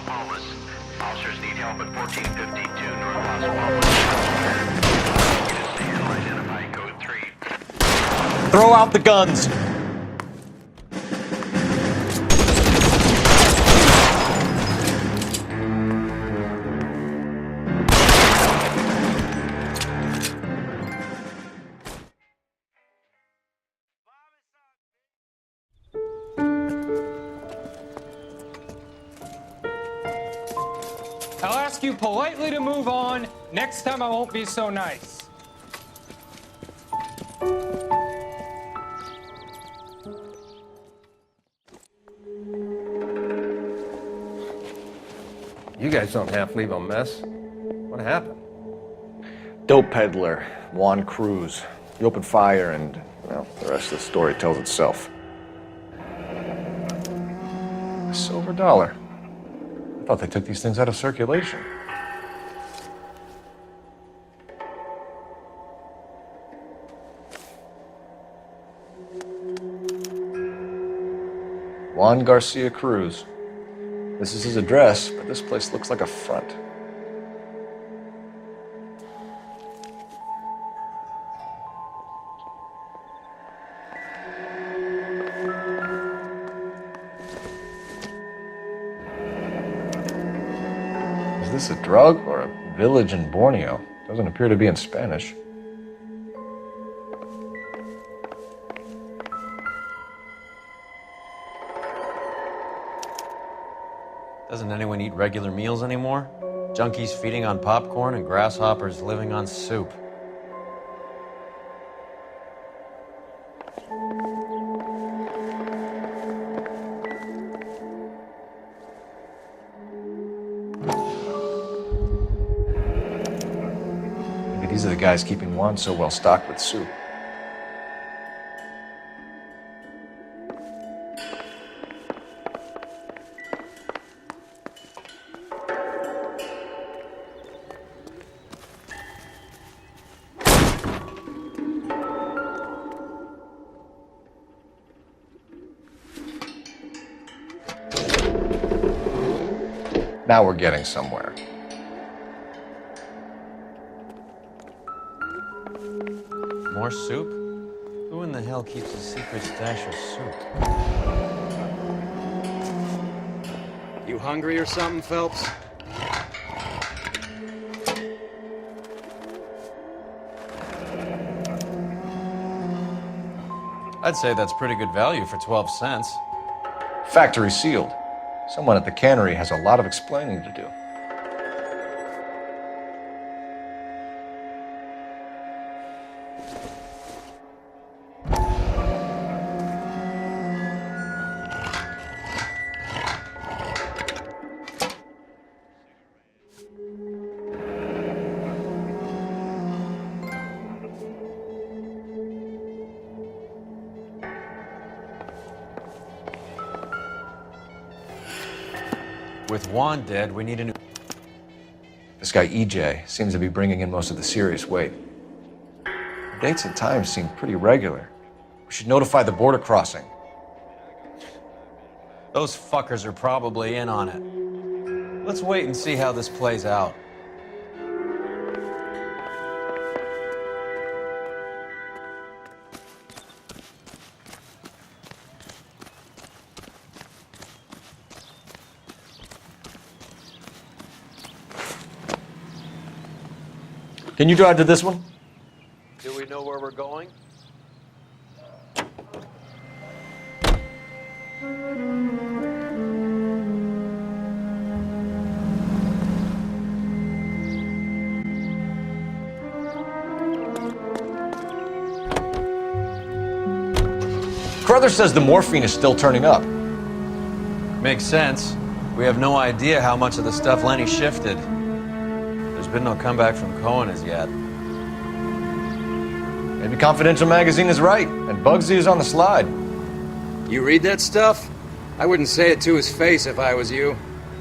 Palmas. Officers need help at 1452 North Las Palmas. Units to identify code 3. Throw out the guns! I'll ask you politely to move on. Next time I won't be so nice. You guys don't half leave a mess. What happened? Dope peddler, Juan Cruz. He opened fire and, well, the rest of the story tells itself. A silver dollar. I thought they took these things out of circulation. Juan Garcia Cruz. This is his address, but this place looks like a front. Is this a drug or a village in Borneo? Doesn't appear to be in Spanish. Doesn't anyone eat regular meals anymore? Junkies feeding on popcorn and grasshoppers living on soup. Maybe these are the guys keeping Juan so well stocked with soup. Now we're getting somewhere. More soup? Who in the hell keeps a secret stash of soup? You hungry or something, Phelps? I'd say that's pretty good value for 12 cents. Factory sealed. Someone at the cannery has a lot of explaining to do. With Juan dead, we need a new... This guy EJ seems to be bringing in most of the serious weight. The dates and times seem pretty regular. We should notify the border crossing. Those fuckers are probably in on it. Let's wait and see how this plays out. Can you drive to this one? Do we know where we're going? Carruthers says the morphine is still turning up. Makes sense. We have no idea how much of the stuff Lenny shifted. There's been no comeback from Cohen as yet. Maybe Confidential Magazine is right, and Bugsy is on the slide. You read that stuff? I wouldn't say it to his face if I was you.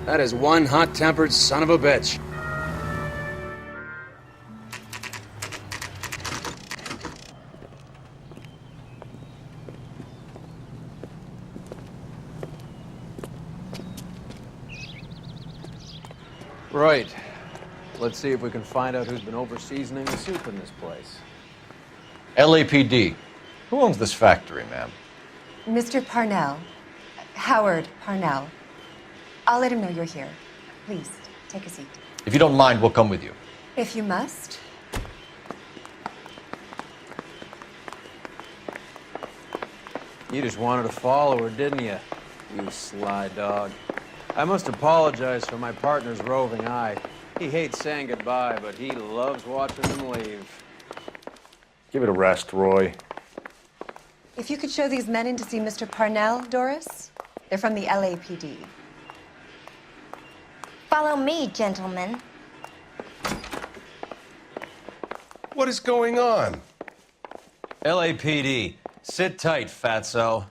That is one hot-tempered son of a bitch. Right. Let's see if we can find out who's been over-seasoning the soup in this place. LAPD. Who owns this factory, ma'am? Mr. Parnell. Howard Parnell. I'll let him know you're here. Please, take a seat. If you don't mind, we'll come with you. If you must. You just wanted to follow her, didn't you? You sly dog. I must apologize for my partner's roving eye. He hates saying goodbye, but he loves watching them leave. Give it a rest, Roy. If you could show these men in to see Mr. Parnell, Doris. They're from the LAPD. Follow me, gentlemen. What is going on? LAPD, sit tight, fatso.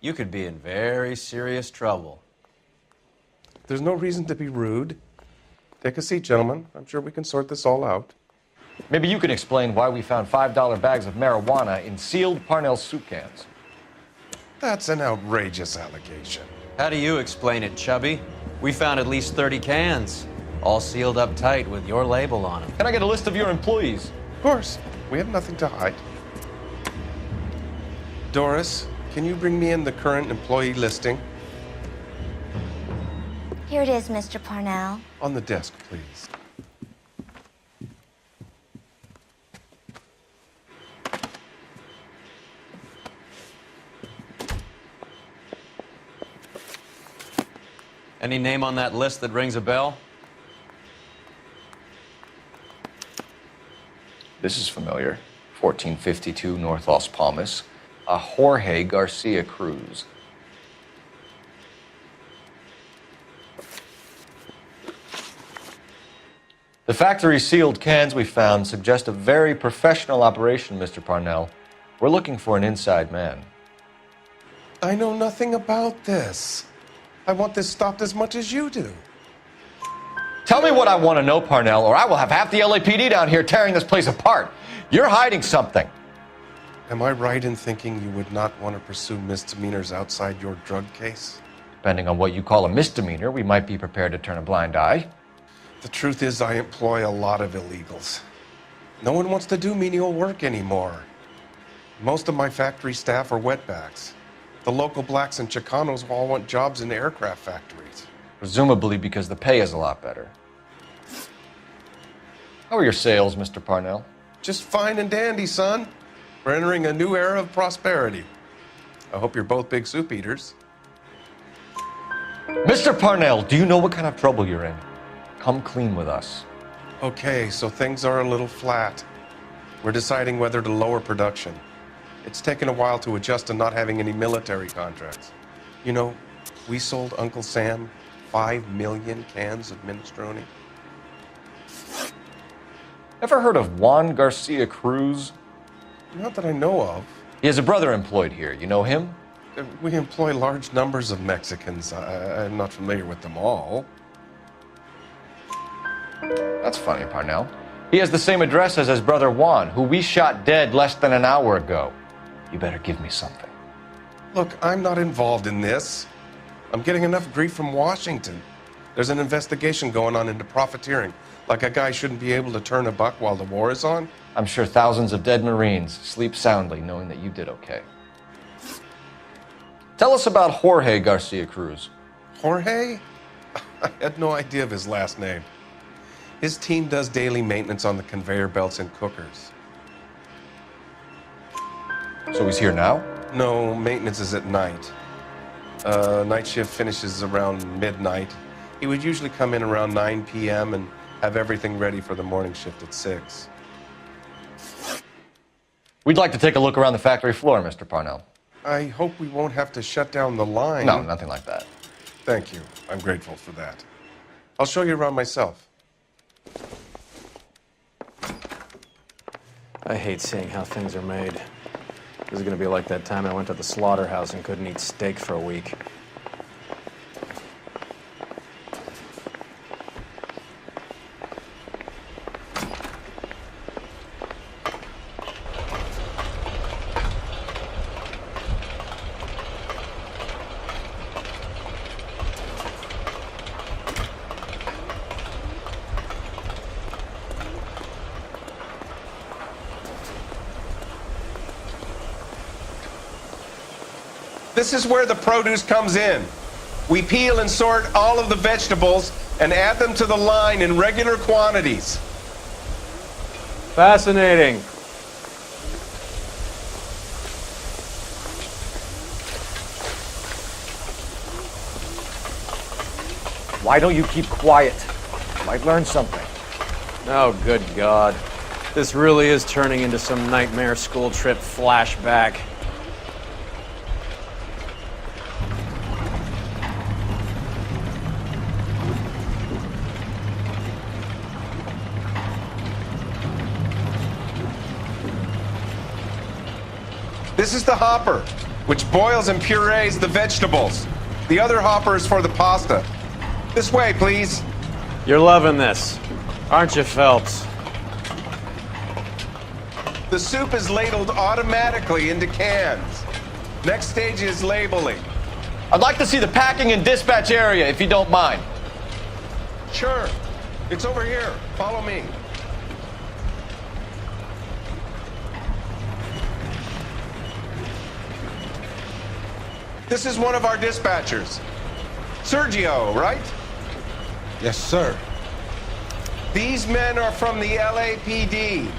You could be in very serious trouble. There's no reason to be rude. Take a seat, gentlemen. I'm sure we can sort this all out. Maybe you can explain why we found $5 bags of marijuana in sealed Parnell soup cans. That's an outrageous allegation. How do you explain it, Chubby? We found at least 30 cans, all sealed up tight with your label on them. Can I get a list of your employees? Of course. We have nothing to hide. Doris, can you bring me in the current employee listing? Here it is, Mr. Parnell. On the desk, please. Any name on that list that rings a bell? This is familiar. 1452 North Los Palmas. A Jorge Garcia Cruz. The factory sealed cans we found suggest a very professional operation, Mr. Parnell. We're looking for an inside man. I know nothing about this. I want this stopped as much as you do. Tell me what I want to know, Parnell, or I will have half the LAPD down here tearing this place apart. You're hiding something. Am I right in thinking you would not want to pursue misdemeanors outside your drug case? Depending on what you call a misdemeanor, we might be prepared to turn a blind eye. The truth is, I employ a lot of illegals. No one wants to do menial work anymore. Most of my factory staff are wetbacks. The local blacks and Chicanos all want jobs in aircraft factories. Presumably because the pay is a lot better. How are your sales, Mr. Parnell? Just fine and dandy, son. We're entering a new era of prosperity. I hope you're both big soup eaters. Mr. Parnell, do you know what kind of trouble you're in? Come clean with us. Okay, so things are a little flat. We're deciding whether to lower production. It's taken a while to adjust to not having any military contracts. You know, we sold Uncle Sam 5 million cans of minestrone. Ever heard of Juan Garcia Cruz? Not that I know of. He has a brother employed here. You know him? We employ large numbers of Mexicans. I'm not familiar with them all. That's funny, Parnell. He has the same address as his brother Juan, who we shot dead less than an hour ago. You better give me something. Look, I'm not involved in this. I'm getting enough grief from Washington. There's an investigation going on into profiteering. Like a guy shouldn't be able to turn a buck while the war is on. I'm sure thousands of dead Marines sleep soundly knowing that you did okay. Tell us about Jorge Garcia Cruz. Jorge? I had no idea of his last name. His team does daily maintenance on the conveyor belts and cookers. So he's here now? No, maintenance is at night. Night shift finishes around midnight. He would usually come in around 9 p.m. and have everything ready for the morning shift at 6. We'd like to take a look around the factory floor, Mr. Parnell. I hope we won't have to shut down the line. No, nothing like that. Thank you. I'm grateful for that. I'll show you around myself. I hate seeing how things are made. This is gonna be like that time I went to the slaughterhouse and couldn't eat steak for a week. This is where the produce comes in. We peel and sort all of the vegetables and add them to the line in regular quantities. Fascinating. Why don't you keep quiet? Might learn something. Oh, good God. This really is turning into some nightmare school trip flashback. This is the hopper, which boils and purees the vegetables. The other hopper is for the pasta. This way, please. You're loving this, aren't you, Phelps? The soup is ladled automatically into cans. Next stage is labeling. I'd like to see the packing and dispatch area, if you don't mind. Sure. It's over here. Follow me. This is one of our dispatchers. Sergio, right? Yes, sir. These men are from the LAPD.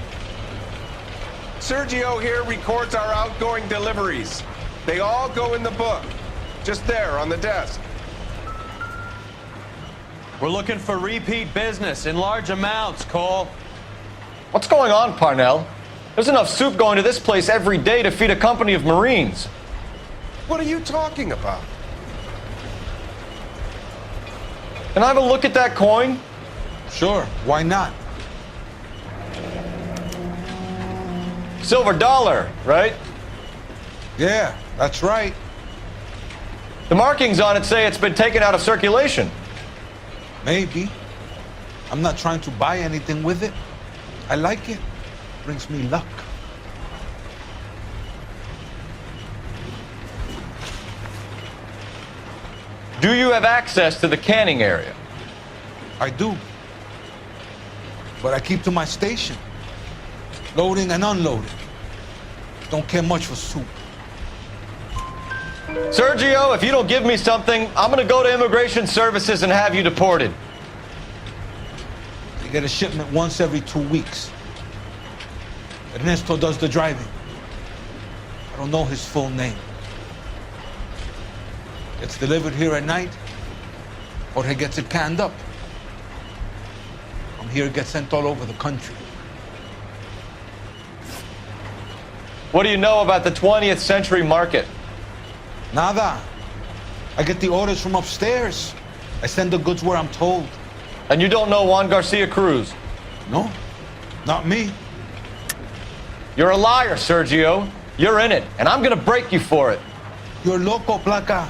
Sergio here records our outgoing deliveries. They all go in the book, just there on the desk. We're looking for repeat business in large amounts, Cole. What's going on, Parnell? There's enough soup going to this place every day to feed a company of Marines. What are you talking about? Can I have a look at that coin? Sure, why not? Silver dollar, right? Yeah, that's right. The markings on it say it's been taken out of circulation. Maybe. I'm not trying to buy anything with it. I like it. Brings me luck. Do you have access to the canning area? I do. But I keep to my station. Loading and unloading. Don't care much for soup. Sergio, if you don't give me something, I'm gonna go to Immigration Services and have you deported. I get a shipment once every 2 weeks. Ernesto does the driving. I don't know his full name. It's delivered here at night, or he gets it canned up. From here, it gets sent all over the country. What do you know about the 20th century market? Nada. I get the orders from upstairs. I send the goods where I'm told. And you don't know Juan Garcia Cruz? No, not me. You're a liar, Sergio. You're in it, and I'm gonna break you for it. You're loco, Placa.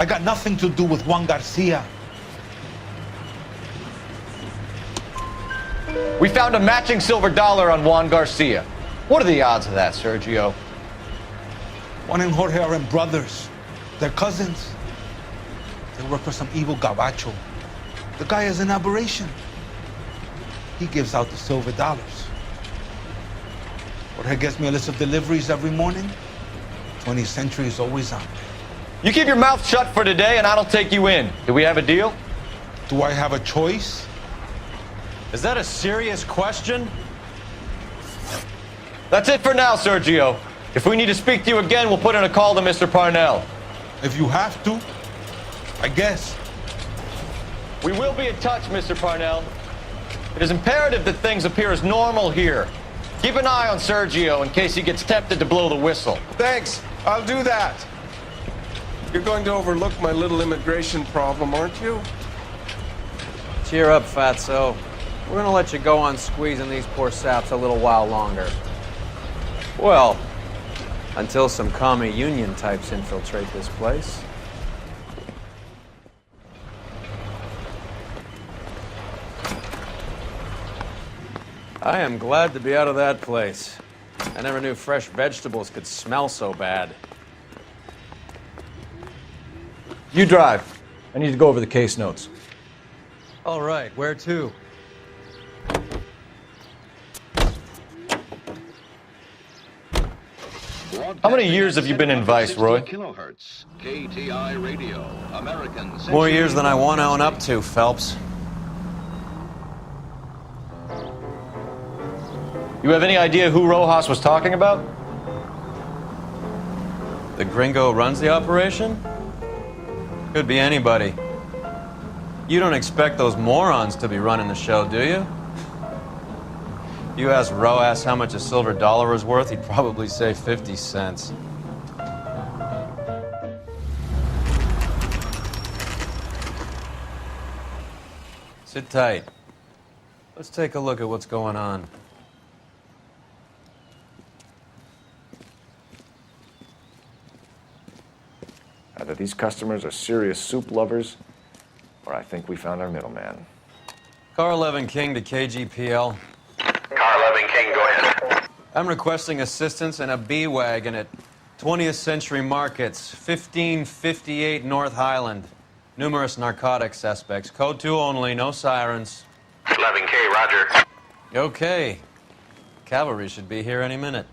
I got nothing to do with Juan Garcia. We found a matching silver dollar on Juan Garcia. What are the odds of that, Sergio? Juan and Jorge are brothers. They're cousins. They work for some evil gabacho. The guy is an aberration. He gives out the silver dollars. Jorge gets me a list of deliveries every morning. 20th Century is always on. You keep your mouth shut for today, and I don't take you in. Do we have a deal? Do I have a choice? Is that a serious question? That's it for now, Sergio. If we need to speak to you again, we'll put in a call to Mr. Parnell. If you have to, I guess. We will be in touch, Mr. Parnell. It is imperative that things appear as normal here. Keep an eye on Sergio in case he gets tempted to blow the whistle. Thanks. I'll do that. You're going to overlook my little immigration problem, aren't you? Cheer up, Fatso. We're gonna let you go on squeezing these poor saps a little while longer. Well, until some commie union types infiltrate this place. I am glad to be out of that place. I never knew fresh vegetables could smell so bad. You drive. I need to go over the case notes. All right, where to? How many years have you been in Vice, Roy? Kilohertz, KTI Radio, American. More years than I want to own up to, Phelps. You have any idea who Rojas was talking about? The gringo runs the operation? Could be anybody. You don't expect those morons to be running the show, do you? You ask Rojas how much a silver dollar is worth, he'd probably say 50 cents. Sit tight. Let's take a look at what's going on. Either these customers are serious soup lovers, or I think we found our middleman. Car 11 King to KGPL. Car 11 King, go ahead. I'm requesting assistance in a B-Wagon at 20th Century Markets, 1558 North Highland. Numerous narcotic suspects. Code 2 only, no sirens. 11K, roger. Okay. Cavalry should be here any minute.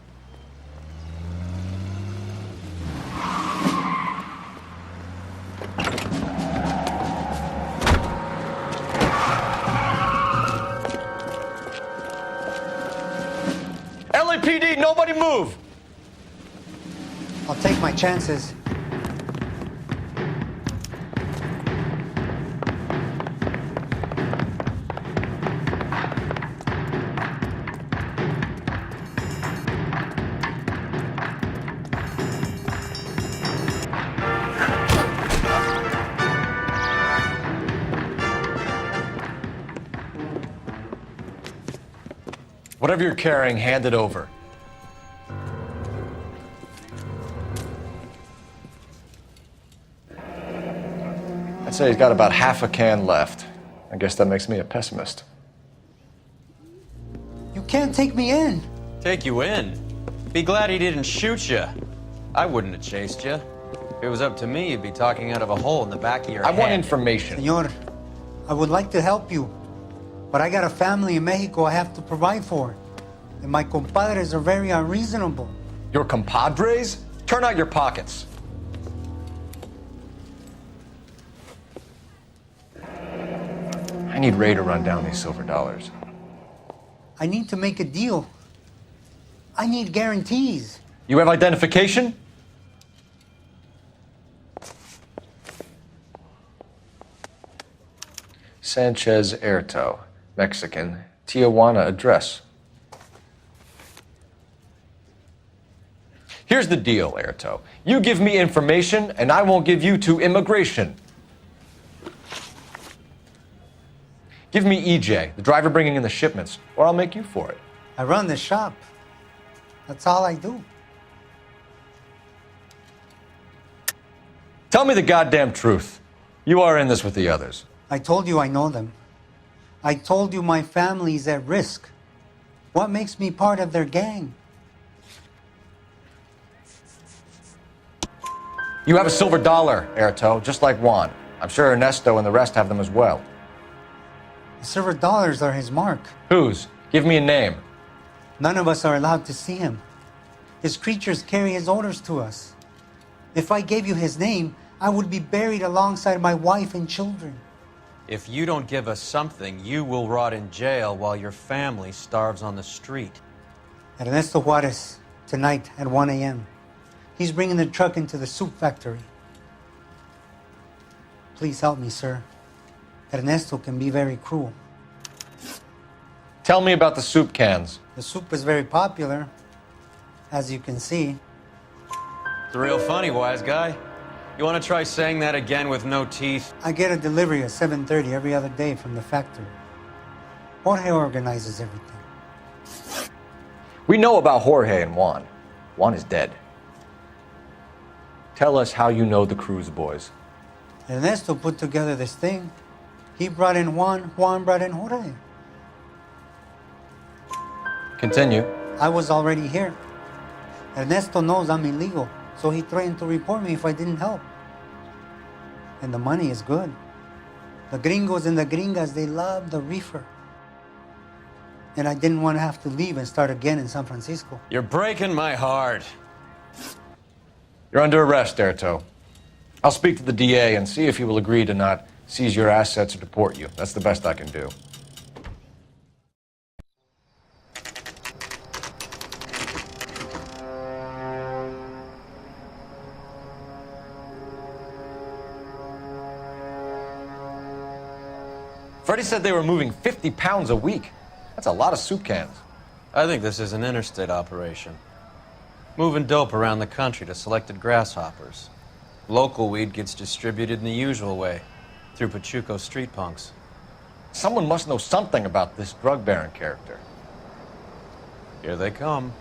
LAPD, nobody move! I'll take my chances. Whatever you're carrying, hand it over. I'd say he's got about half a can left. I guess that makes me a pessimist. You can't take me in. Take you in? Be glad he didn't shoot you. I wouldn't have chased you. If it was up to me, you'd be talking out of a hole in the back of your head. I want information. Senor, I would like to help you, but I got a family in Mexico I have to provide for. And my compadres are very unreasonable. Your compadres? Turn out your pockets. I need Ray to run down these silver dollars. I need to make a deal. I need guarantees. You have identification? Sanchez Erto, Mexican, Tijuana address. Here's the deal, Erto. You give me information, and I won't give you to immigration. Give me EJ, the driver bringing in the shipments, or I'll make you for it. I run the shop. That's all I do. Tell me the goddamn truth. You are in this with the others. I told you I know them. I told you my family's at risk. What makes me part of their gang? You have a silver dollar, Erto, just like Juan. I'm sure Ernesto and the rest have them as well. The silver dollars are his mark. Whose? Give me a name. None of us are allowed to see him. His creatures carry his orders to us. If I gave you his name, I would be buried alongside my wife and children. If you don't give us something, you will rot in jail while your family starves on the street. Ernesto Juarez, tonight at 1 a.m. He's bringing the truck into the soup factory. Please help me, sir. Ernesto can be very cruel. Tell me about the soup cans. The soup is very popular, as you can see. It's real funny, wise guy. You want to try saying that again with no teeth? I get a delivery at 7:30 every other day from the factory. Jorge organizes everything. We know about Jorge and Juan. Juan is dead. Tell us how you know the Cruz boys. Ernesto put together this thing. He brought in Juan, Juan brought in Jorge. Continue. I was already here. Ernesto knows I'm illegal, so he threatened to report me if I didn't help. And the money is good. The gringos and the gringas, they love the reefer. And I didn't want to have to leave and start again in San Francisco. You're breaking my heart. You're under arrest, Erto. I'll speak to the DA and see if he will agree to not seize your assets or deport you. That's the best I can do. Freddie said they were moving 50 pounds a week. That's a lot of soup cans. I think this is an interstate operation. Moving dope around the country to selected grasshoppers. Local weed gets distributed in the usual way, through Pachuco street punks. Someone must know something about this drug baron character. Here they come.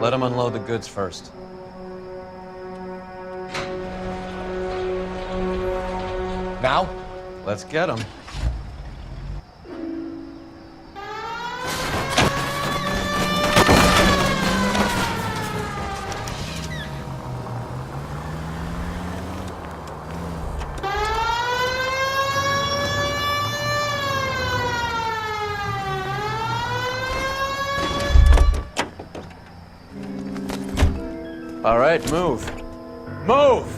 Let them unload the goods first. Now? Let's get them. All right, move. Move!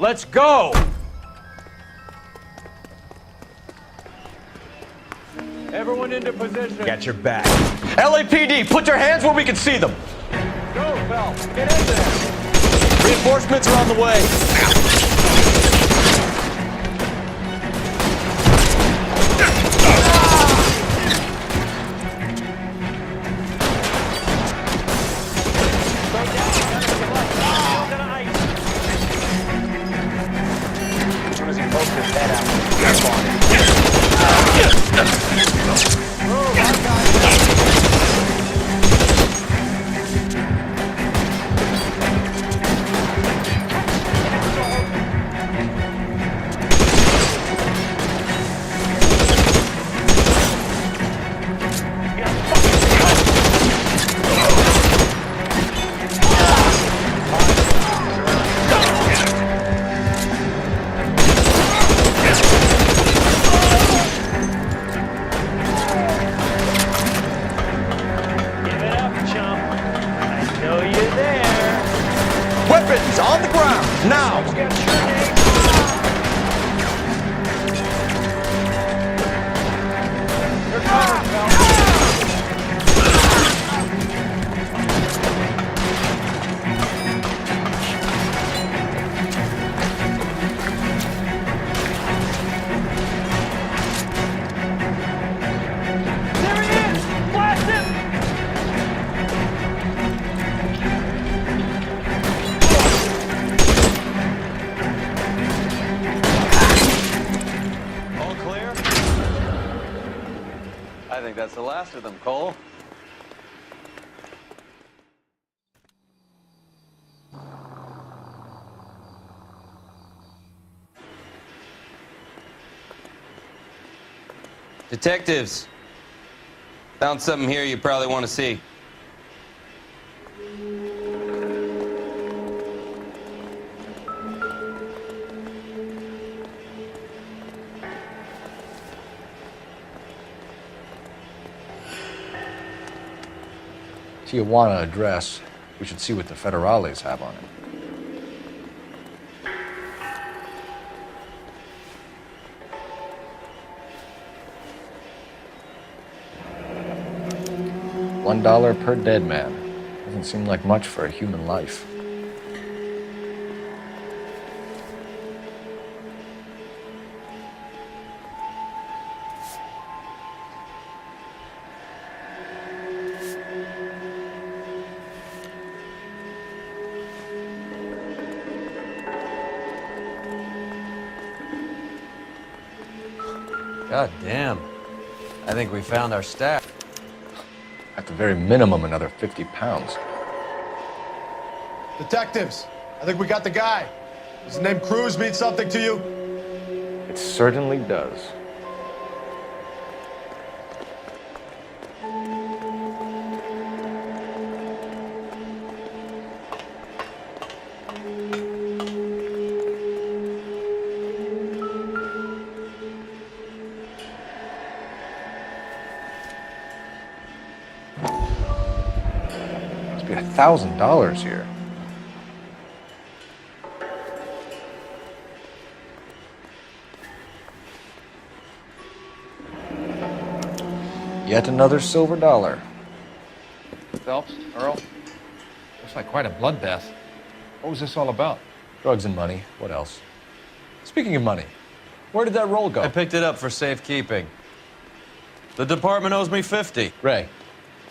Let's go! Everyone into position. Got your back. LAPD, put your hands where we can see them. Go, Phelps. Get in there. Reinforcements are on the way. As soon as he pokes his head out, jump on Weapons on the ground, now! I think that's the last of them, Cole. Detectives, found something here you probably want to see. Tijuana address. We should see what the federales have on it. $1 per dead man. Doesn't seem like much for a human life. God damn. I think we found our stack. At the very minimum, another 50 pounds. Detectives, I think we got the guy. Does the name Cruz mean something to you? It certainly does. $1,000 here. Yet another silver dollar. Phelps, Earl, looks like quite a bloodbath. What was this all about? Drugs and money. What else? Speaking of money, where did that roll go? I picked it up for safekeeping. The department owes me 50. Ray,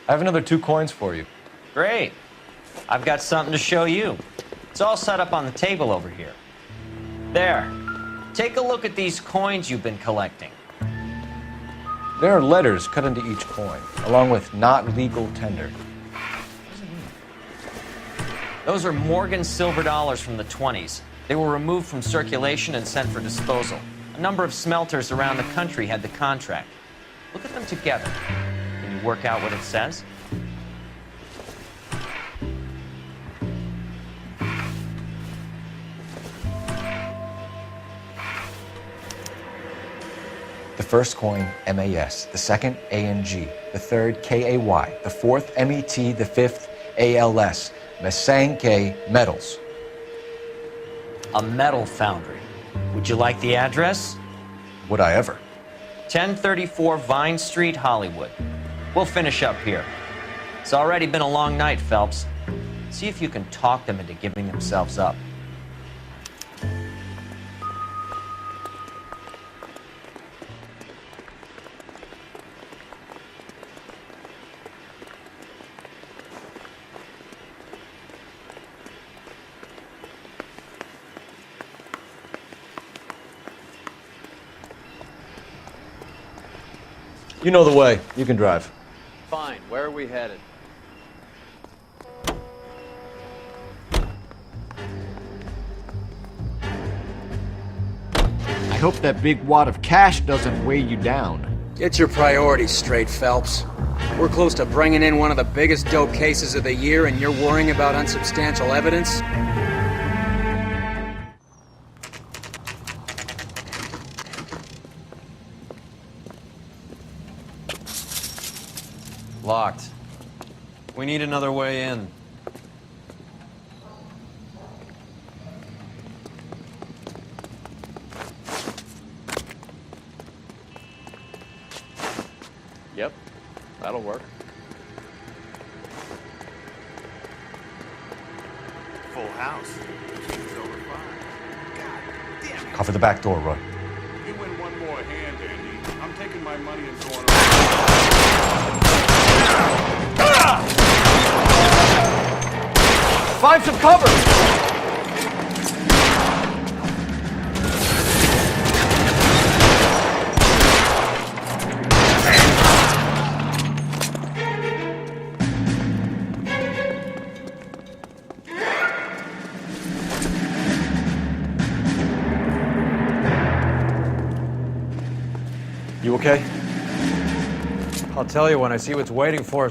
I have another 2 coins for you. Great. I've got something to show you. It's all set up on the table over here. There. Take a look at these coins you've been collecting. There are letters cut into each coin, along with not legal tender. Those are Morgan silver dollars from the 20s. They were removed from circulation and sent for disposal. A number of smelters around the country had the contract. Look at them together. Can you work out what it says? The first coin, MAS. The second, ANG. The third, KAY. The fourth, MET. The fifth, ALS. Masanke Metals. A metal foundry. Would you like the address? Would I ever? 1034 Vine Street, Hollywood. We'll finish up here. It's already been a long night, Phelps. See if you can talk them into giving themselves up. You know the way. You can drive. Fine. Where are we headed? I hope that big wad of cash doesn't weigh you down. Get your priorities straight, Phelps. We're close to bringing in one of the biggest dope cases of the year, and you're worrying about unsubstantial evidence? Locked. We need another way in. Yep, that'll work. Full house. It's over 5. God damn it. Cover the back door, Roy. You win one more hand, Andy. I'm taking my money and going Find some cover! You okay? I'll tell you when I see what's waiting for us